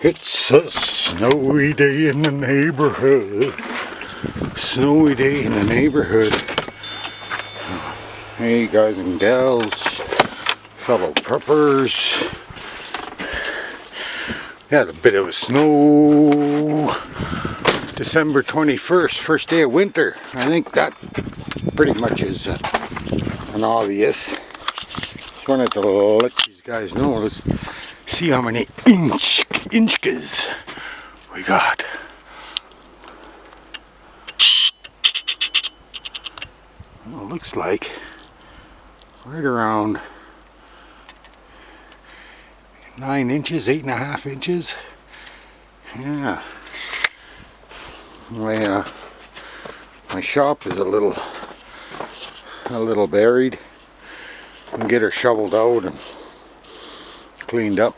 It's a snowy day in the neighborhood. Snowy day in the neighborhood. Hey guys and gals, fellow preppers. We had a bit of a snow. December 21st, first day of winter. I think that pretty much is an obvious. Just wanted to let you guys know. Let's see how many inches we got. Well, it looks like right around 9 inches, 8.5 inches. Yeah. My shop is a little buried. We can get her shoveled out and cleaned up.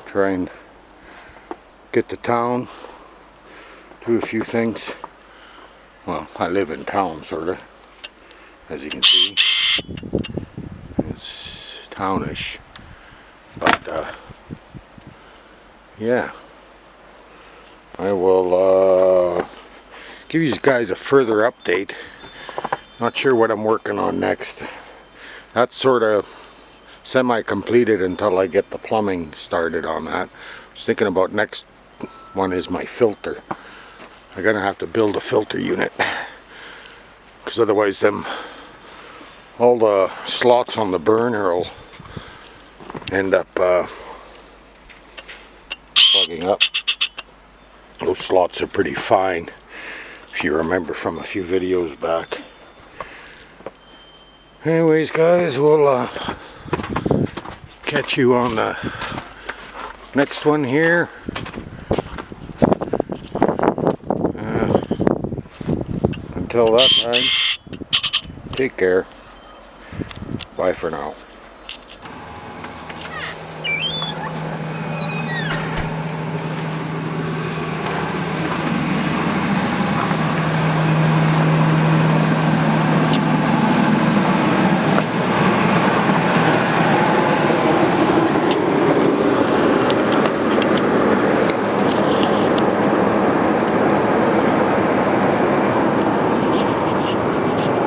Try and get to town, do a few things. Well, I live in town, sort of, as you can see. It's townish, but yeah, I will give you guys a further update. Not sure what I'm working on next. That's sort of semi-completed until I get the plumbing started on that. I was thinking about next one is my filter. I'm gonna have to build a filter unit, because otherwise all the slots on the burner will end up plugging up. Those slots are pretty fine, if you remember from a few videos back. Anyways guys, we'll catch you on the next one here. Until that time, take care. Bye for now.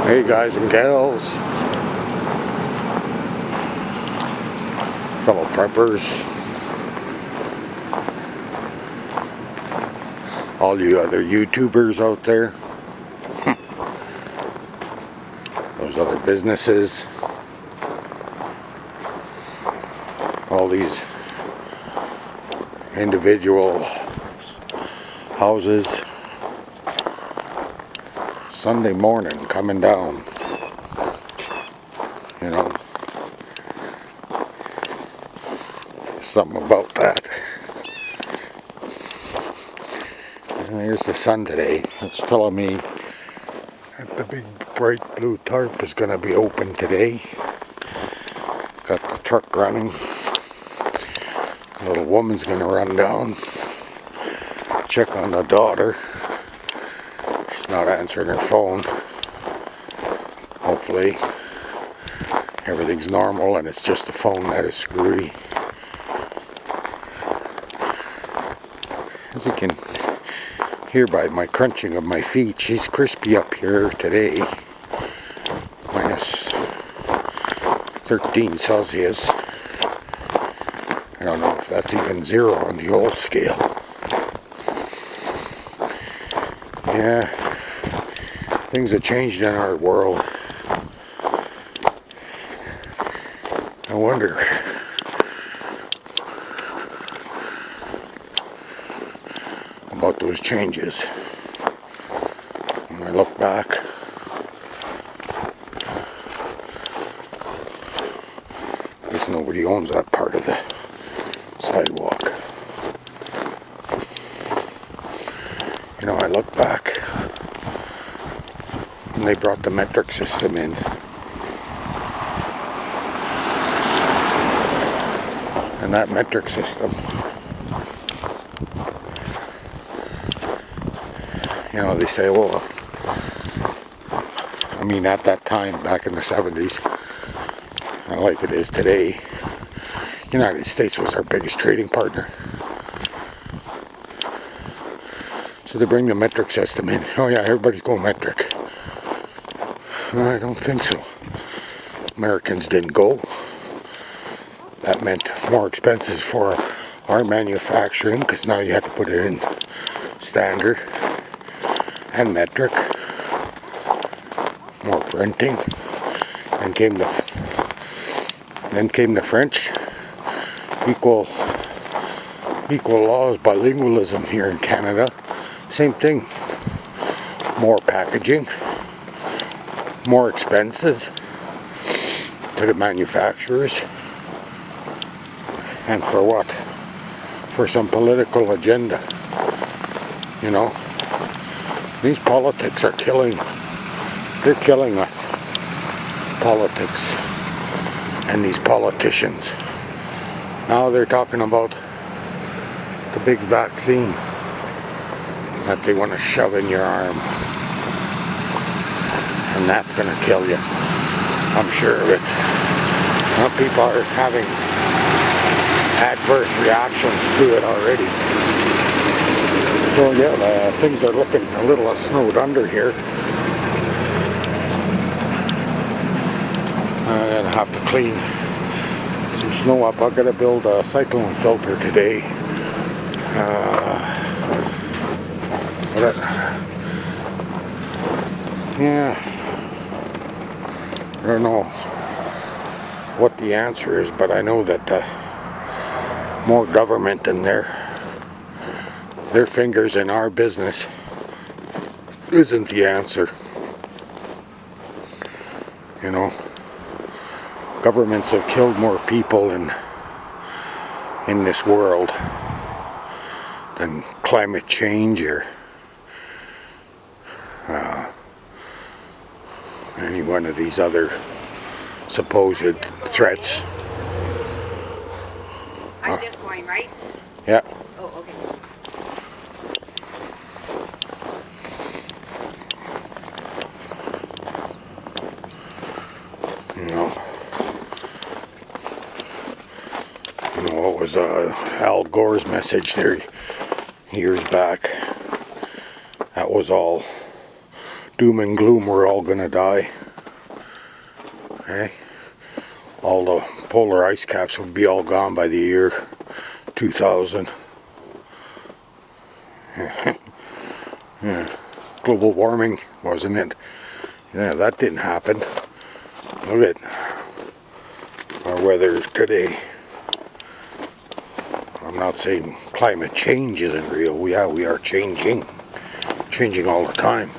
Hey guys and gals, fellow preppers, all you other YouTubers out there, those other businesses, all these individual houses. Sunday morning coming down, you know, something about that. And there's the sun today. It's telling me that the big bright blue tarp is going to be open today. Got the truck running. A little woman's going to run down, check on the daughter. Not answering her phone. Hopefully everything's normal and it's just the phone that is screwy. As you can hear by my crunching of my feet, she's crispy up here today. Minus 13 Celsius. I don't know if that's even 0 on the old scale. Yeah. Things have changed in our world. I wonder about those changes. When I look back, I guess nobody owns that part of the sidewalk. You know, I look back. And they brought the metric system in. And that metric system, you know, they say, well, I mean, at that time, back in the 70s, not like it is today, United States was our biggest trading partner. So they bring the metric system in. Oh yeah, everybody's going metric. I don't think so. Americans didn't go. That meant more expenses for our manufacturing, because now you have to put it in standard and metric. More printing. Then came the French. Equal laws, bilingualism here in Canada. Same thing. More packaging, more expenses to the manufacturers. And for what? For some political agenda. You know? These politics are they're killing us. Politics and these politicians. Now they're talking about the big vaccine that they want to shove in your arm, and that's going to kill you. I'm sure of it. People are having adverse reactions to it already. So yeah, things are looking a little snowed under here. I'm gonna have to clean some snow up. I'm gonna build a cyclone filter today. Yeah, I don't know what the answer is, but I know that more government and their fingers in our business isn't the answer. You know, governments have killed more people in this world than climate change or any one of these other supposed threats. I'm just going, right? Yeah. Oh, okay. What was Al Gore's message there years back? That was all doom and gloom. We're all gonna die. Okay? All the polar ice caps would be all gone by the year 2000. Yeah. Global warming, wasn't it? Yeah, that didn't happen. Look at our weather today. I'm not saying climate change isn't real. Yeah, we are changing all the time.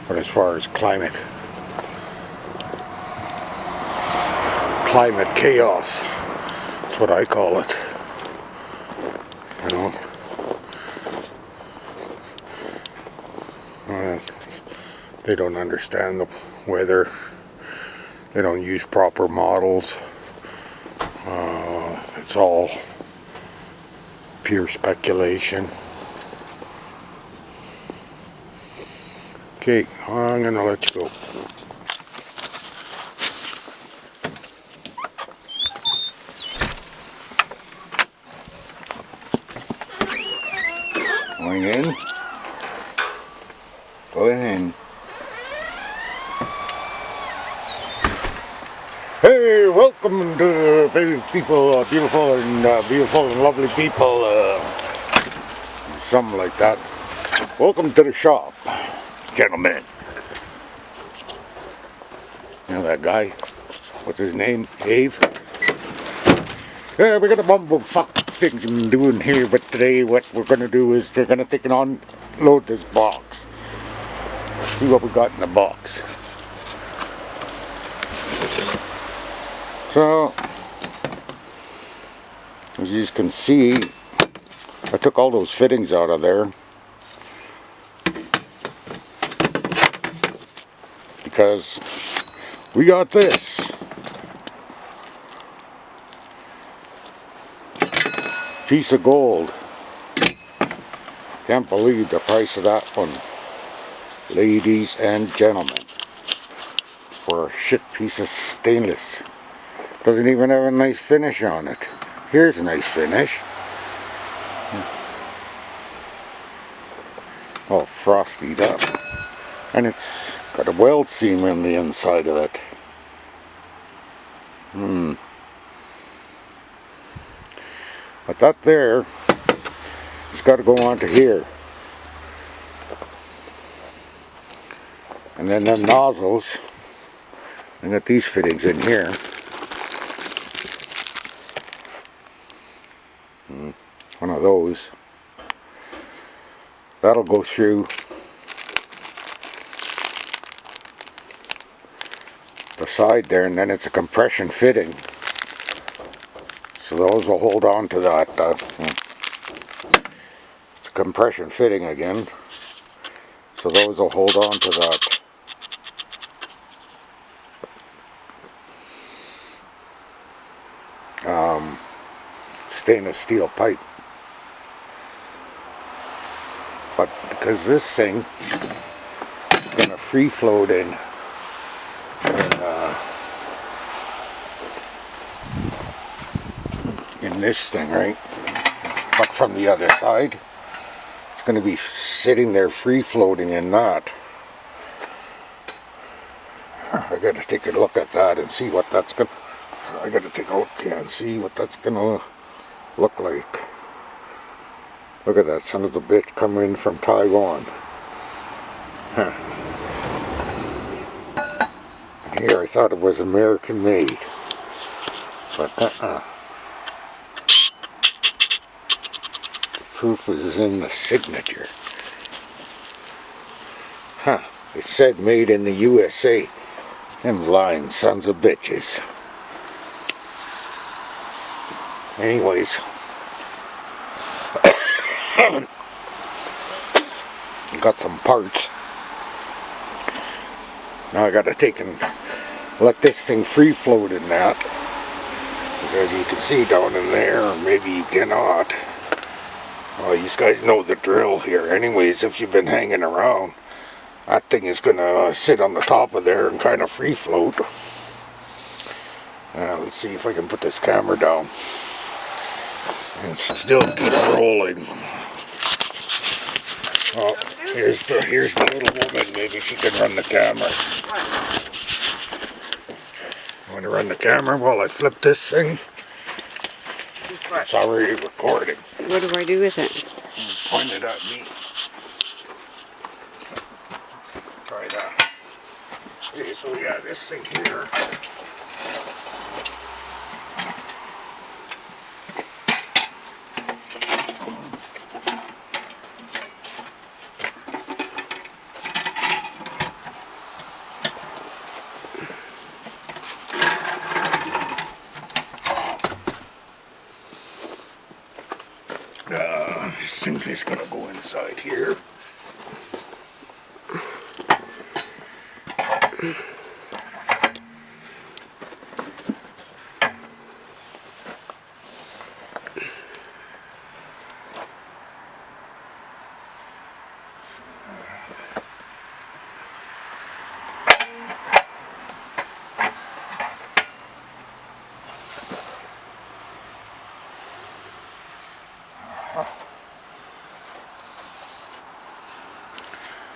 But as far as climate chaos, that's what I call it. You know, they don't understand the weather. They don't use proper models. It's all pure speculation. Okay, I'm gonna let you go. Going in. Go in. Hey, welcome to people, beautiful and lovely people, something like that. Welcome to the shop, gentlemen. You know that guy? What's his name? Dave? Yeah, we got a bumblefuck thing doing here, but today what we're gonna do is we're gonna take and unload this box. See what we got in the box. So, as you can see, I took all those fittings out of there because we got this piece of gold. Can't believe the price of that one, ladies and gentlemen, for a shit piece of stainless. Doesn't even have a nice finish on it. Here's a nice finish. All frosted up. And it's got a weld seam on the inside of it. But that there has got to go onto here. And then them nozzles, I got these fittings in here. One of those. That'll go through the side there, and then it's a compression fitting. So those will hold on to that. It's a compression fitting again. So those will hold on to that. Stainless steel pipe. But because this thing is going to free float in this thing, right? But from the other side, it's going to be sitting there free floating in that. I got to take a look at that and see what that's going to. I got to take a look and see what that's going to look like. Look at that son of a bitch coming in from Taiwan. Huh. And here I thought it was American made, but the proof is in the signature. Huh. It said made in the USA. Them lying sons of bitches. Anyways. Got some parts. Now I got to take and let this thing free float in that. As you can see down in there, or maybe you cannot. Well, you guys know the drill here. Anyways, if you've been hanging around, that thing is going to sit on the top of there and kind of free float. Let's see if I can put this camera down and still keep rolling. Oh, here's the little woman. Maybe she can run the camera. You want to run the camera while I flip this thing? It's already recording. What do I do with it? Point it at me. Try that. Okay, so yeah, this thing here. This thing is going to go inside here.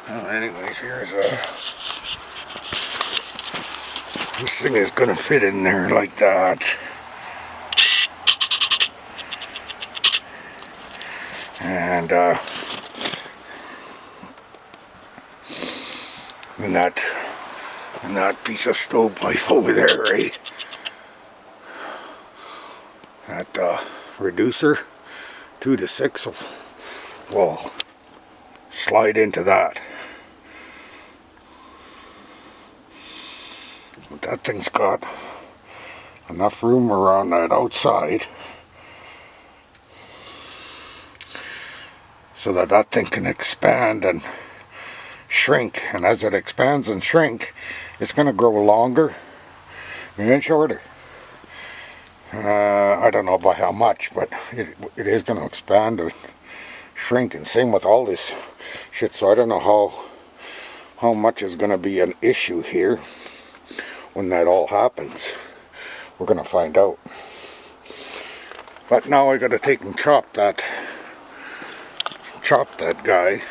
Anyways, here's this thing is going to fit in there like that. And that piece of stovepipe over there, right? That reducer 2 to 6 will slide into that. But that thing's got enough room around that outside so that that thing can expand and shrink, and as it expands and shrink, it's going to grow longer and then shorter. I don't know by how much, but it is going to expand and shrink, and same with all this shit. So I don't know how much is going to be an issue here when that all happens. We're gonna find out. But now I gotta take and chop that guy.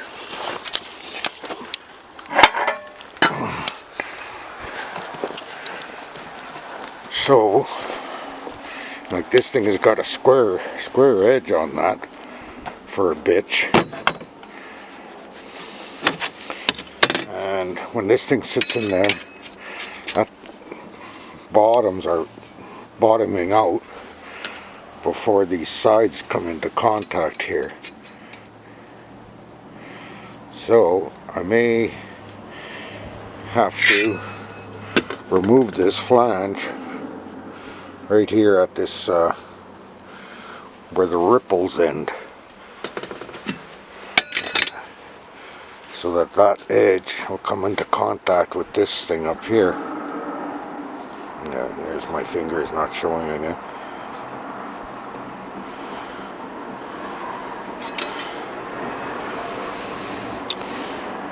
So, like, this thing has got a square edge on that for a bitch. And when this thing sits in there, that bottoms are bottoming out before these sides come into contact here. So I may have to remove this flange right here at this where the ripples end, so that that edge will come into contact with this thing up here. Yeah, there's my finger, is not showing again.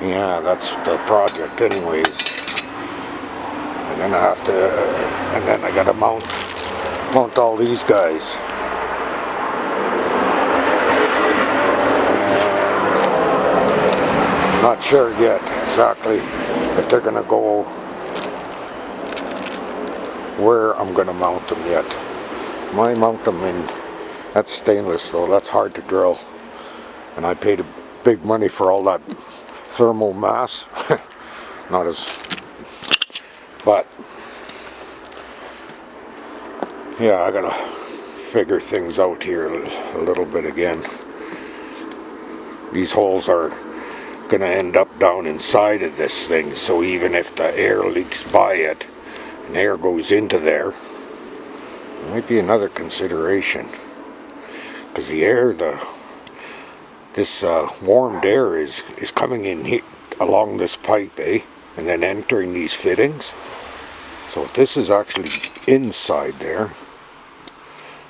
Yeah, that's the project anyways. I'm gonna have to, and then I gotta mount all these guys. And I'm not sure yet exactly if they're gonna go where I'm gonna mount them yet. Might mount them in, that's stainless though, that's hard to drill. And I paid a big money for all that thermal mass. Not as, but yeah, I gotta figure things out here a little bit again. These holes are gonna end up down inside of this thing, so even if the air leaks by it and air goes into there, it might be another consideration, because the air, this warmed air is coming in here along this pipe, and then entering these fittings. So this is actually inside there,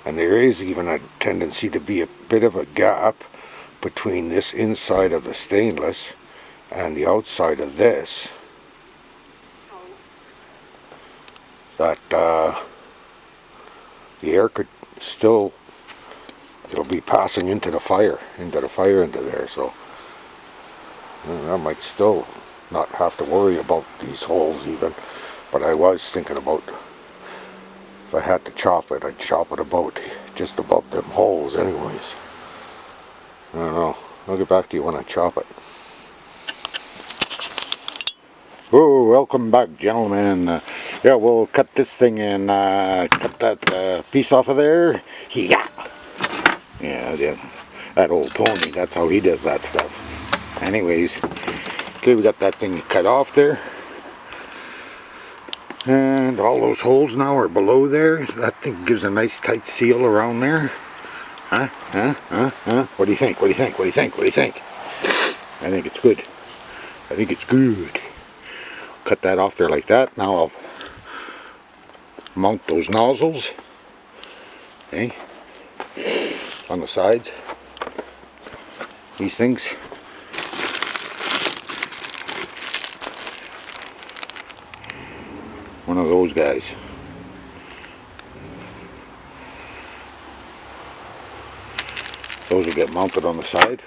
and there is even a tendency to be a bit of a gap between this inside of the stainless and the outside of this, that the air could still, it'll be passing into the fire into there, so I might still not have to worry about these holes even. But I was thinking about, if I had to chop it, I'd chop it about just above them holes anyways. I don't know. I'll get back to you when I chop it. Oh, welcome back, gentlemen. Yeah, we'll cut this thing and cut that piece off of there. Yeah, that old Tony, that's how he does that stuff. Anyways, okay, we got that thing cut off there. And all those holes now are below there. That thing gives a nice tight seal around there. Huh? What do you think? What do you think? What do you think? What do you think? I think it's good. I think it's good. Cut that off there like that. Now I'll mount those nozzles, okay, on the sides. These things. One of those guys. Those will get mounted on the side.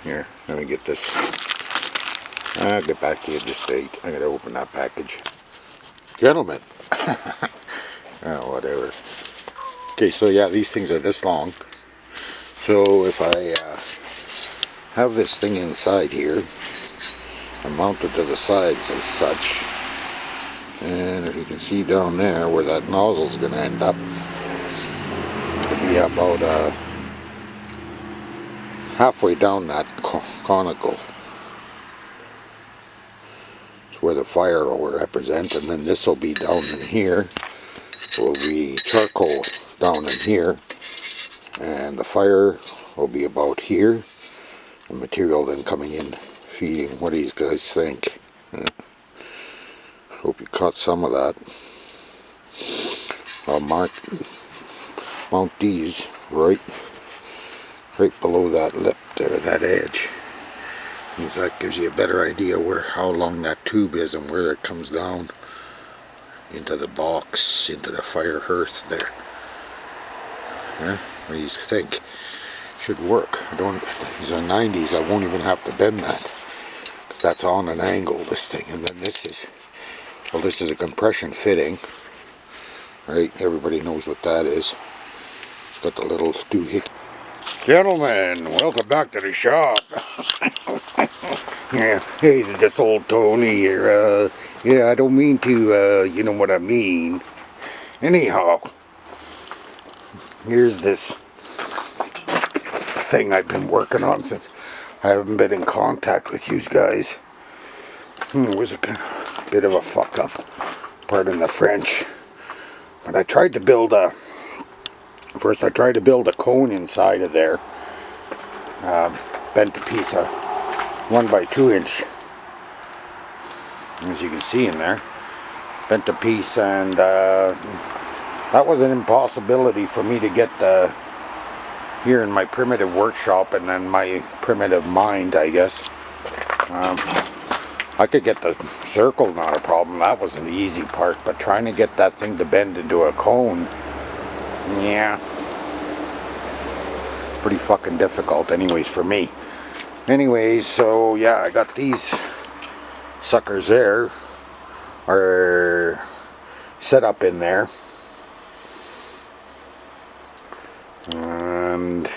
Here, let me get this. I'll get back to you in just 8. I gotta open that package. Gentlemen. Oh, whatever. Okay, so yeah, these things are this long. So if I have this thing inside here, and mounted to the sides as such, and if you can see down there where that nozzle is going to end up, it'll be about halfway down that conical. It's where the fire will represent, and then this will be down in here. Will be charcoal down in here, and the fire will be about here, and material then coming in feeding. What do you guys think? Hope you caught some of that. I'll mount these right below that lip there, that edge. Means that gives you a better idea how long that tube is and where it comes down. into the box, into the fire hearth there. Yeah, what do you think? Should work. I don't. These are 90s. I won't even have to bend that because that's on an angle. This thing, and then this is. Well, this is a compression fitting. Right? Everybody knows what that is. It's got the little doohickey. Gentlemen, welcome back to the shop. Yeah, hey, this old Tony here. Yeah, I don't mean to. You know what I mean. Anyhow, here's this thing I've been working on since I haven't been in contact with you guys. It was a bit of a fuck up, pardon the French. But I tried to build a, first I tried to build a cone inside of there. Bent a piece of 1 by 2 inch, as you can see in there. Bent a piece, and that was an impossibility for me to get here in my primitive workshop and then my primitive mind, I guess. I could get the circle, not a problem. That wasn't the easy part, but trying to get that thing to bend into a cone, yeah, pretty fucking difficult anyways for me. Anyways, so yeah, I got these suckers there, are set up in there. And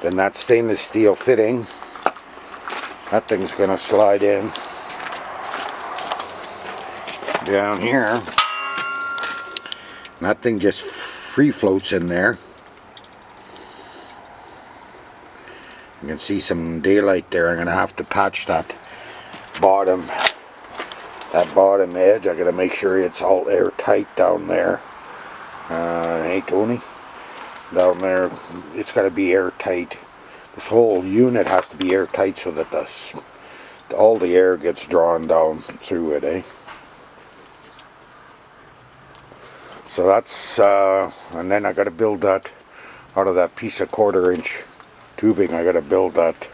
then that stainless steel fitting, that thing's going to slide in down here. And that thing just free floats in there. You can see some daylight there. I'm going to have to patch that bottom edge. I got to make sure it's all airtight down there. Hey Tony, down there it's got to be airtight. This whole unit has to be airtight so that all the air gets drawn down through it, eh? So that's and then I got to build that out of that piece of 1/4 inch tubing. I got to build that,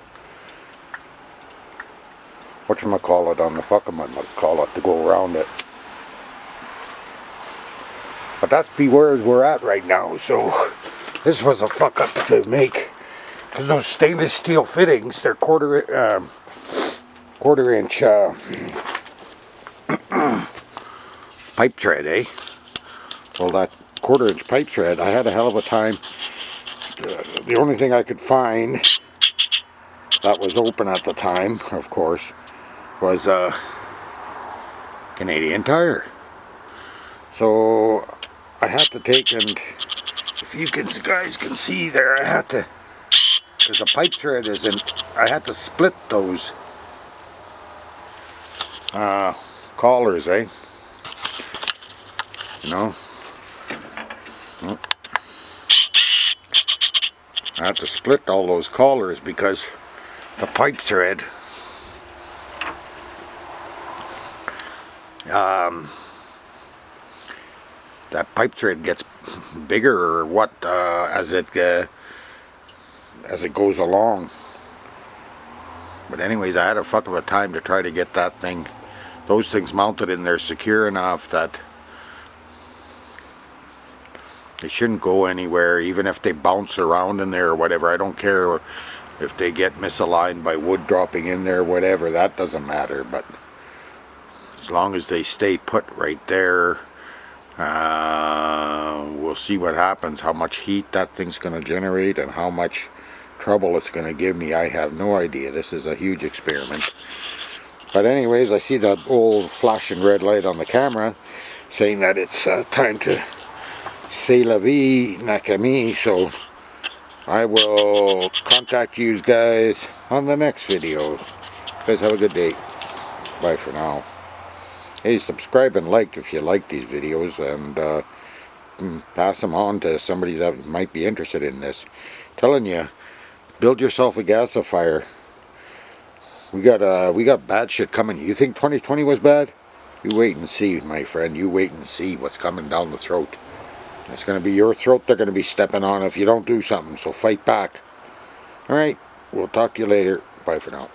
whatchamacallit, on the fucking to go around it. But that's where we're at right now. So this was a fuck up to make, because those stainless steel fittings, they're 1/4 inch pipe thread, eh? Well, that 1/4 inch pipe thread, I had a hell of a time. The only thing I could find that was open at the time, of course, was a Canadian Tire. So I had to take, and if you guys can see there, I had to, because the pipe thread isn't, I had to split those collars, eh? You know? I had to split all those collars because the pipe thread that pipe thread gets bigger, or what, as it goes along. But anyways, I had a fuck of a time to try to get that thing, those things mounted in there secure enough that they shouldn't go anywhere, even if they bounce around in there or whatever. I don't care if they get misaligned by wood dropping in there, whatever, that doesn't matter. But as long as they stay put right there, we'll see what happens, how much heat that thing's going to generate and how much trouble it's going to give me. I have no idea. This is a huge experiment. But anyways, I see that old flashing red light on the camera saying that it's time to c'est la vie, nakami. So I will contact you guys on the next video. You guys have a good day. Bye for now. Hey, subscribe and like if you like these videos, and pass them on to somebody that might be interested in this. Telling you, build yourself a gasifier. We got bad shit coming. You think 2020 was bad? You wait and see, my friend. You wait and see what's coming down the throat. It's going to be your throat they're going to be stepping on if you don't do something. So fight back. Alright, we'll talk to you later. Bye for now.